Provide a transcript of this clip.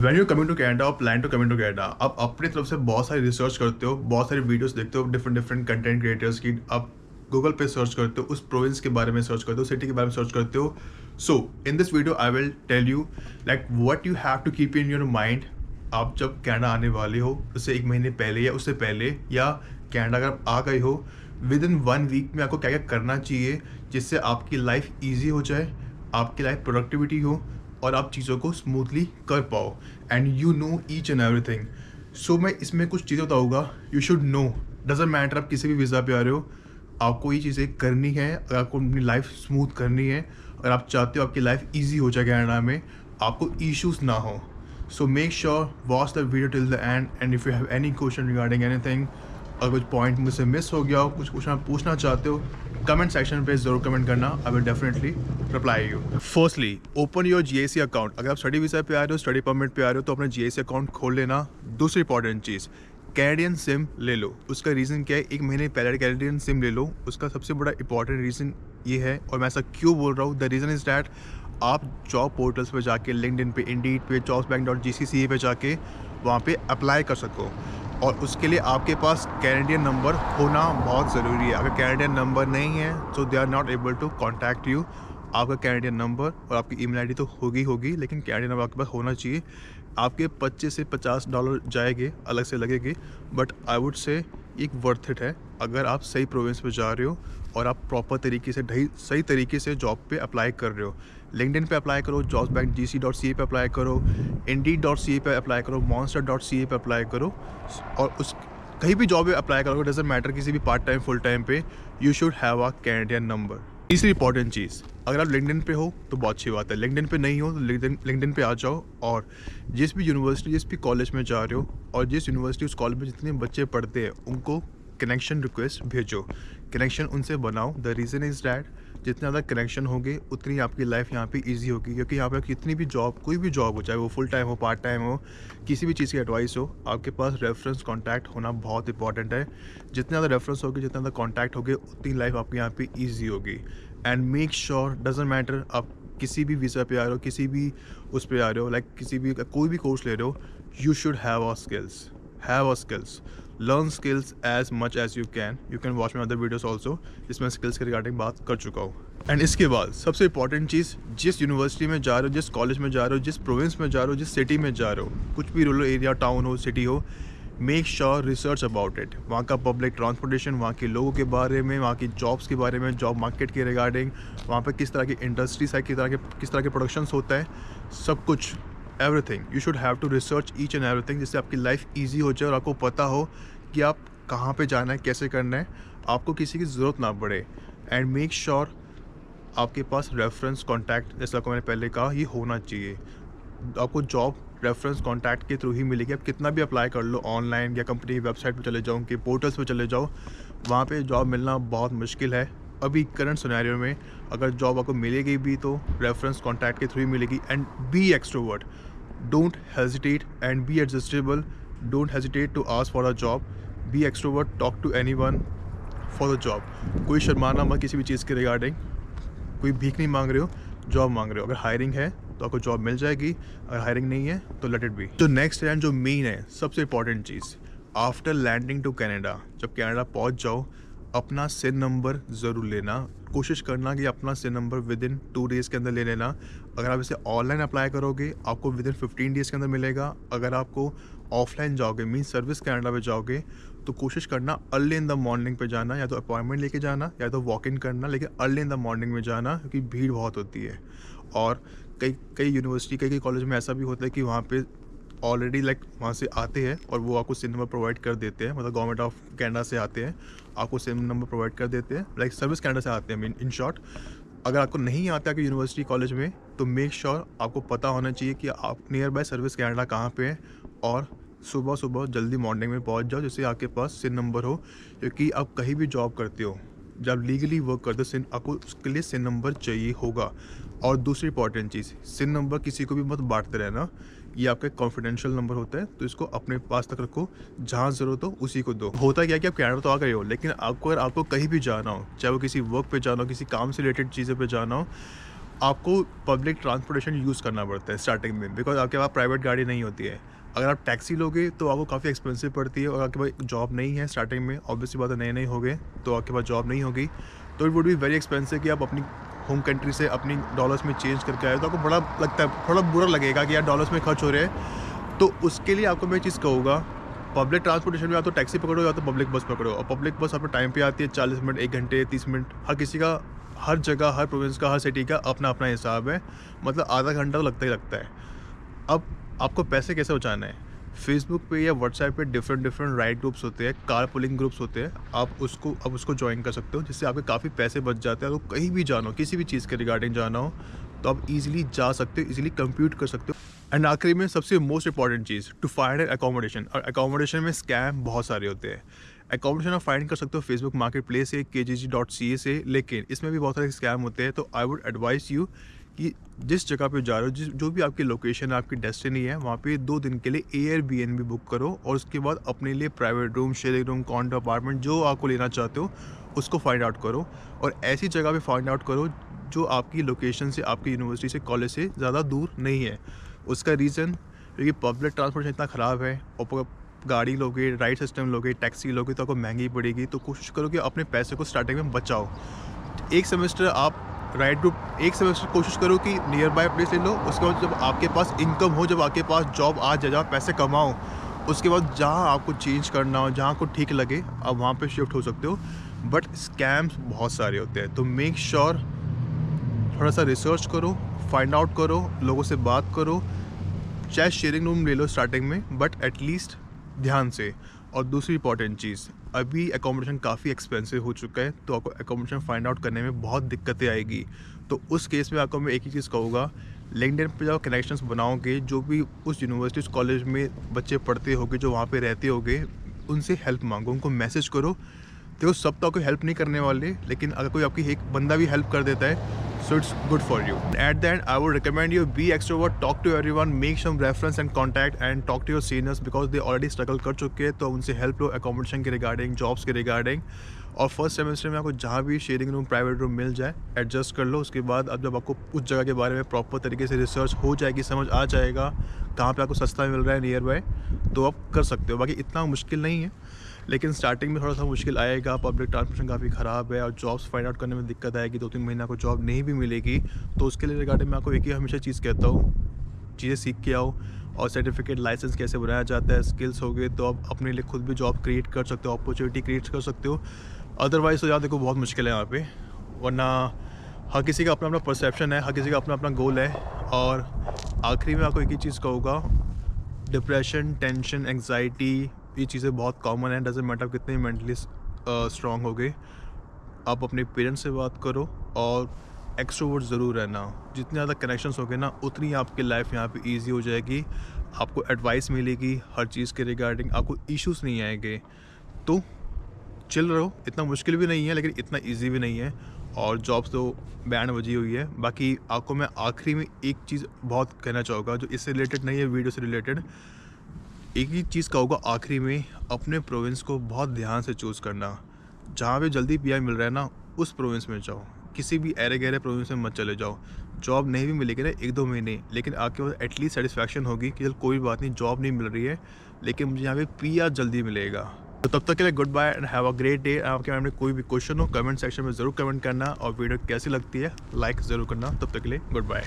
Van you coming to Canada और plan to coming to Canada, आप अपनी तरफ से बहुत सारी रिसर्च करते हो, बहुत सारी वीडियोस देखते हो डिफरेंट डिफरेंट कंटेंट क्रिएटर्स की। आप गूगल पे सर्च करते हो, उस प्रोविंस के बारे में सर्च करते हो, सिटी के बारे में सर्च करते हो। So in this video I will tell you like what you have to keep in your mind. आप जब कनाडा आने वाले हो, उससे एक महीने पहले या उससे पहले, या कनाडा अगर आप आ गए हो, विद इन 1 वीक में आपको क्या क्या करना चाहिए जिससे आपकी लाइफ ईजी हो जाए, आपकी लाइफ प्रोडक्टिविटी हो और आप चीज़ों को स्मूथली कर पाओ and you know each and everything. So मैं इसमें कुछ चीज़ें बताऊँगा, you should know. Doesn't matter आप किसी भी वीज़ा पे आ रहे हो, आपको ये चीज़ें करनी है अगर आपको अपनी लाइफ स्मूथ करनी है। अगर आप चाहते हो आपकी लाइफ ईजी हो जाए कनाडा में, आपको इश्यूज़ ना हो। So make sure watch the video till the end and if you have any question regarding anything, अगर कुछ पॉइंट मुझसे मिस हो गया हो, कुछ क्वेश्चन आप पूछना चाहते हो, कमेंट सेक्शन पे ज़रूर कमेंट करना। I will definitely reply you. Firstly open your GAC account. अगर आप स्टडी वीज़ा पे आ रहे हो, स्टडी परमिट पे आ रहे हो, तो अपना जीएसी अकाउंट खोल लेना। दूसरी इंपॉर्टेंट चीज़, कैनेडियन सिम ले लो। उसका रीज़न क्या है, एक महीने पहले कैनेडियन सिम ले लो। उसका सबसे बड़ा इंपॉर्टेंट रीज़न ये है, और मैं ऐसा क्यों बोल रहा हूँ, द रीज़न इज़ डैट आप जॉब पोर्टल्स पे जाके, लिंक्डइन पे, इंडीड पे, jobsbank.gcca पे जाके वहाँ पे अप्लाई कर सको। और उसके लिए आपके पास कैनेडियन नंबर होना बहुत ज़रूरी है। अगर कैनेडियन नंबर नहीं है so they are not able to contact you. आपका कैनेडियन नंबर और आपकी ईमेल आईडी तो होगी, लेकिन कैनेडियन नंबर आपके पास होना चाहिए। आपके 25 से $50 जाएंगे, अलग से लगेगी, बट आई वुड से एक वर्थ इट है अगर आप सही प्रोविंस में जा रहे हो और आप प्रॉपर तरीके से सही तरीके से जॉब पे अप्लाई कर रहे हो। लिंक्डइन पे अप्लाई करो, jobsbankgc.ca पे अप्लाई करो, indeed.ca पे अप्लाई करो, monster.ca पे अप्लाई करो, और उस कहीं भी जॉब पे अप्लाई करोगे, डजेंट मैटर, किसी भी पार्ट टाइम फुल टाइम पे, you should have a Canadian number. तीसरी इंपॉर्टेंट चीज़, अगर आप लिंक्डइन पे हो तो बहुत अच्छी बात है, लिंक्डइन पे नहीं हो तो लिंक्डइन पे आ जाओ, और जिस भी यूनिवर्सिटी, जिस भी कॉलेज में जा रहे हो, और जिस यूनिवर्सिटी उस कॉलेज में जितने बच्चे पढ़ते हैं, उनको कनेक्शन रिक्वेस्ट भेजो, कनेक्शन उनसे बनाओ। द रीज़न इज़ डैट जितने ज़्यादा कनेक्शन होंगे उतनी आपकी लाइफ यहाँ पे इजी होगी, क्योंकि यहाँ पे कितनी भी जॉब, कोई भी जॉब हो, चाहे वो फुल टाइम हो, पार्ट टाइम हो, किसी भी चीज़ की एडवाइस हो, आपके पास रेफरेंस कॉन्टैक्ट होना बहुत इंपॉर्टेंट है। जितने ज़्यादा रेफरेंस होगी, जितना ज़्यादा कॉन्टैक्ट होगे, उतनी लाइफ आपकी यहाँ पे ईजी होगी। And make sure, doesn't matter आप किसी भी वीज़ा पे आ रहे हो, किसी भी उस पर आ रहे हो, लाइक किसी भी कोई भी कोर्स ले रहे हो, you should have a skills, learn skills as much as you can. You can watch my other videos also, जिसमें स्किल्स के रिगार्डिंग बात कर चुका हूँ। एंड इसके बाद सबसे इंपॉर्टेंट चीज़, जिस यूनिवर्सिटी में जा रहे हो, जिस कॉलेज में जा रहे हो, जिस प्रोविंस में जा रहे हो, जिस सिटी में जा रहे हो, कुछ भी रूरल एरिया, टाउन हो, सिटी हो, make sure research about it. वहाँ का पब्लिक ट्रांसपोर्टेशन, वहाँ के लोगों के बारे में, वहाँ की जॉब्स के बारे में, जॉब मार्केट के रिगार्डिंग, वहाँ पर किस तरह की इंडस्ट्रीज है, किस तरह के प्रोडक्शंस होता है, सब कुछ, everything you should have to research each and everything, जिससे आपकी लाइफ ईजी हो जाए और आपको पता हो कि आप कहाँ पे जाना है, कैसे करना है, आपको किसी की ज़रूरत ना पड़े। एंड मेक श्योर आपके पास रेफरेंस कॉन्टैक्ट, जैसा कि मैंने पहले कहा, ये होना चाहिए। आपको जॉब रेफरेंस कॉन्टैक्ट के थ्रू ही मिलेगी। आप कितना भी अप्लाई कर लो ऑनलाइन, या कंपनी की वेबसाइट पे चले जाओ, उनके पोर्टल्स पे चले जाओ, वहाँ पे जॉब मिलना बहुत मुश्किल है अभी करंट सिनेरियो में। अगर जॉब आपको मिलेगी भी तो रेफरेंस कॉन्टैक्ट के थ्रू ही मिलेगी। And be extrovert, don't hesitate and be adjustable, don't hesitate to ask for a job, be extrovert, talk to anyone for the job. कोई शर्माना मत किसी भी चीज़ के रिगार्डिंग, कोई भीख नहीं मांग रहे हो, जॉब मांग रहे हो। अगर हायरिंग है तो आपको जॉब मिल जाएगी, अगर हायरिंग नहीं है तो लेट इट बी। जो नेक्स्ट है, जो मेन है, सबसे इंपॉर्टेंट चीज़, आफ्टर लैंडिंग टू कनाडा, जब कनाडा पहुंच जाओ, अपना सिन नंबर ज़रूर लेना। कोशिश करना कि अपना सिन नंबर विद इन 2 डेज़ के अंदर ले लेना। अगर आप इसे ऑनलाइन अप्लाई करोगे, आपको विद इन 15 डेज़ के अंदर मिलेगा। अगर आपको ऑफलाइन जाओगे, मीन सर्विस कनाडा में जाओगे, तो कोशिश करना अर्ली इन द मॉर्निंग पे जाना, या तो अपॉइंटमेंट लेके जाना, या तो वॉक इन करना, लेकिन अर्ली इन द मॉर्निंग में जाना, क्योंकि भीड़ बहुत होती है। और कई यूनिवर्सिटी, कई कॉलेज में ऐसा भी होता है कि वहाँ पे ऑलरेडी लाइक वहाँ से आते हैं और वो आपको सिम नंबर प्रोवाइड कर देते हैं, मतलब गवर्नमेंट ऑफ कनाडा से आते हैं, आपको सिम नंबर प्रोवाइड कर देते हैं, लाइक सर्विस कनाडा से आते हैं, मीन इन शॉर्ट। अगर आपको नहीं आता कि यूनिवर्सिटी कॉलेज में, तो मेक श्योर आपको पता होना चाहिए कि आप नियर बाय सर्विस कनाडा कहाँ पे है, और सुबह जल्दी मॉर्निंग में पहुँच जाओ, जिससे आपके पास सिन नंबर हो। क्योंकि आप कहीं भी जॉब करते हो, जब लीगली वर्क करते हो, सिन आपको उसके लिए सिन नंबर चाहिए होगा। और दूसरी इंपॉर्टेंट चीज़, सिन नंबर किसी को भी मत बांटते रहना, ये आपका कॉन्फिडेंशियल नंबर होता है, तो इसको अपने पास तक रखो, जहाँ ज़रूरत हो उसी को दो। होता क्या है कि आप कनाडा तो आ गए हो, लेकिन अगर आपको कहीं भी जाना हो, चाहे वो किसी वर्क पे जाना हो, किसी काम से रिलेटेड चीज़ें पे जाना हो, आपको पब्लिक ट्रांसपोर्टेशन यूज़ करना पड़ता है स्टार्टिंग में, बिकॉज़ आपके पास प्राइवेट गाड़ी नहीं होती है। अगर आप टैक्सी लोगे तो आपको काफ़ी एक्सपेंसिव पड़ती है, और आपके पास जॉब नहीं है स्टार्टिंग में, ऑब्वियसली बात है नए-नए हो गए, तो आपके पास जॉब नहीं होगी, तो it would be very expensive कि आप अपनी होम कंट्री से अपनी डॉलर्स में चेंज करके आए, तो आपको बड़ा लगता है, थोड़ा बुरा लगेगा कि यार डॉलर्स में खर्च हो रहे हैं। तो उसके लिए आपको मैं चीज़ कहूँगा, पब्लिक ट्रांसपोर्टेशन में या तो टैक्सी पकड़ो या तो पब्लिक बस पकड़ो, और पब्लिक बस अपने टाइम पे आती है, 40 मिनट, 1 घंटे, 30 मिनट, हर किसी का, हर जगह, हर प्रोविंस का, हर सिटी का अपना-अपना हिसाब है, मतलब आधा घंटा तो लगता ही लगता है। अब आपको पैसे कैसे बचाने हैं? फेसबुक पे या व्हाट्सएप पे डिफरेंट राइड ग्रुप्स होते हैं, कार पुलिंग ग्रुप्स होते हैं, आप उसको जॉइन कर सकते हो, जिससे आपके काफ़ी पैसे बच जाते हैं। तो कहीं भी जाना हो, किसी भी चीज़ के रिगार्डिंग जाना हो, तो आप ईज़िली जा सकते हो, ईज़िली कंप्यूट कर सकते हो। एंड आखिरी में सबसे मोस्ट इंपॉर्टेंट चीज़, टू फाइंड अकोमोडेशन, और अकोमोडेशन में स्कैम बहुत सारे होते हैं। अकोमोडेशन आप फाइंड कर सकते हो फेसबुक मार्केट प्लेस से, KGG.ca से, लेकिन इसमें भी बहुत सारे स्कैम होते हैं। तो आई वुड एडवाइस यू कि जिस जगह पे जा रहे हो, जो भी आपकी लोकेशन है, आपकी डेस्टिनी है, वहाँ पे 2 दिन के लिए Airbnb बुक करो, और उसके बाद अपने लिए private room, sharing room, condor apartment जो आपको लेना चाहते हो, उसको फाइंड आउट करो, और ऐसी जगह पे फाइंड आउट करो जो आपकी लोकेशन से, आपकी यूनिवर्सिटी से, कॉलेज से ज़्यादा दूर नहीं है। उसका रीज़न, क्योंकि पब्लिक ट्रांसपोर्टेशन इतना ख़राब है, और गाड़ी लोगे, राइड सिस्टम लोगे, टैक्सी लोगे, तो आपको महंगी पड़ेगी। तो कोशिश करो कि अपने पैसे को स्टार्टिंग में बचाओ। एक सेमेस्टर आप राइड ग्रुप, एक सेमेस्टर कोशिश करो कि नियर बाय प्लेस ले लो, उसके बाद जब आपके पास इनकम हो, जब आपके पास जॉब आ जाए, जहाँ पैसे कमाओ, उसके बाद जहाँ आपको चेंज करना हो, जहाँ आपको ठीक लगे, आप वहाँ पे शिफ्ट हो सकते हो। बट स्कैम्स बहुत सारे होते हैं, तो मेक श्योर थोड़ा सा रिसर्च करो, फाइंड आउट करो, लोगों से बात करो, चाहे शेयरिंग रूम ले लो स्टार्टिंग में, बट एटलीस्ट ध्यान से। और दूसरी इंपॉर्टेंट चीज़, अभी अकोमोडेशन काफ़ी एक्सपेंसिव हो चुका है, तो आपको अकोमोडेशन फाइंड आउट करने में बहुत दिक्कतें आएगी। तो उस केस में आपको मैं एक ही चीज़ कहूँगा, लिंक्डइन पे जाओ, कनेक्शंस बनाओगे, जो भी उस यूनिवर्सिटी, उस कॉलेज में बच्चे पढ़ते होंगे, जो वहाँ पे रहते होंगे, उनसे हेल्प मांगो, उनको मैसेज करो। देखो, सब तो आपको हेल्प नहीं करने वाले, लेकिन अगर कोई आपकी एक बंदा भी हेल्प कर देता है, so it's good for you. At the end, I would recommend you be extrovert, talk to everyone, make some reference and contact, and talk to your seniors because they already struggle कर चुके हैं, तो उनसे help लो accommodation के regarding, jobs के regarding. और first semester में आपको जहाँ भी शेयरिंग रूम, प्राइवेट रूम मिल जाए, एडजस्ट कर लो। उसके बाद अब जब आपको उस जगह के बारे में प्रॉपर तरीके से रिसर्च हो जाएगी, समझ आ जाएगा कहाँ पे आपको सस्ता मिल रहा है नियर बाय, तो आप कर सकते हो। बाकी इतना मुश्किल नहीं है, लेकिन स्टार्टिंग में थोड़ा सा मुश्किल आएगा। पब्लिक ट्रांसपोर्टेशन काफ़ी ख़राब है, और जॉब्स फाइंड आउट करने में दिक्कत आएगी, 2-3 महीना को जॉब नहीं भी मिलेगी। तो उसके लिए रिगार्डिंग मैं आपको एक ही हमेशा चीज़ कहता हूँ, चीज़ें सीख के आओ, और सर्टिफिकेट, लाइसेंस कैसे बनाया जाता है, स्किल्स हो गए, तो आप अपने लिए खुद भी जॉब क्रिएट कर सकते हो, अपॉर्चुनिटी क्रिएट कर सकते हो। अदरवाइज़ तो यार देखो, बहुत मुश्किल है यहाँ पे, वरना हर किसी का अपना अपना परसेप्शन है, हर किसी का अपना अपना गोल है। और आखिरी में आपको एक ही चीज़ कहूँगा, डिप्रेशन, टेंशन, एंग्जाइटी, ये चीज़ें बहुत कॉमन है। डजेंट मैटर कितने मेंटली स्ट्रांग हो गए, आप अपने पेरेंट्स से बात करो, और एक्सट्रोवर्ट ज़रूर रहना। जितने ज़्यादा कनेक्शंस हो गए ना, उतनी आपकी लाइफ यहाँ पे इजी हो जाएगी, आपको एडवाइस मिलेगी हर चीज़ के रिगार्डिंग, आपको इश्यूज़ नहीं आएंगे। तो चिल रहो, इतना मुश्किल भी नहीं है, लेकिन इतना ईजी भी नहीं है, और जॉब्स तो बैंड बजी हुई है। बाकी आपको मैं आखिरी में एक चीज़ बहुत कहना चाहूँगा, जो इससे रिलेटेड नहीं है, वीडियो से रिलेटेड। एक ही चीज़ कहूँगा आखिरी में, अपने प्रोविंस को बहुत ध्यान से चूज़ करना। जहाँ पे जल्दी PR मिल रहा है ना, उस प्रोविंस में जाओ, किसी भी ऐरे गहरे प्रोविंस में मत चले जाओ। जॉब नहीं भी मिलेगी ना 1-2 महीने, लेकिन आपके पास एटलीस्ट सेटिस्फैक्शन होगी कि चल कोई बात नहीं, जॉब नहीं मिल रही है, लेकिन मुझे यहाँ पे PR जल्दी मिलेगा। तो तब तक के लिए good bye and have a great day. आपके माइंड में कोई भी क्वेश्चन हो, कमेंट सेक्शन में ज़रूर कमेंट करना, और वीडियो कैसी लगती है लाइक ज़रूर करना। तब तक के लिए गुड बाय।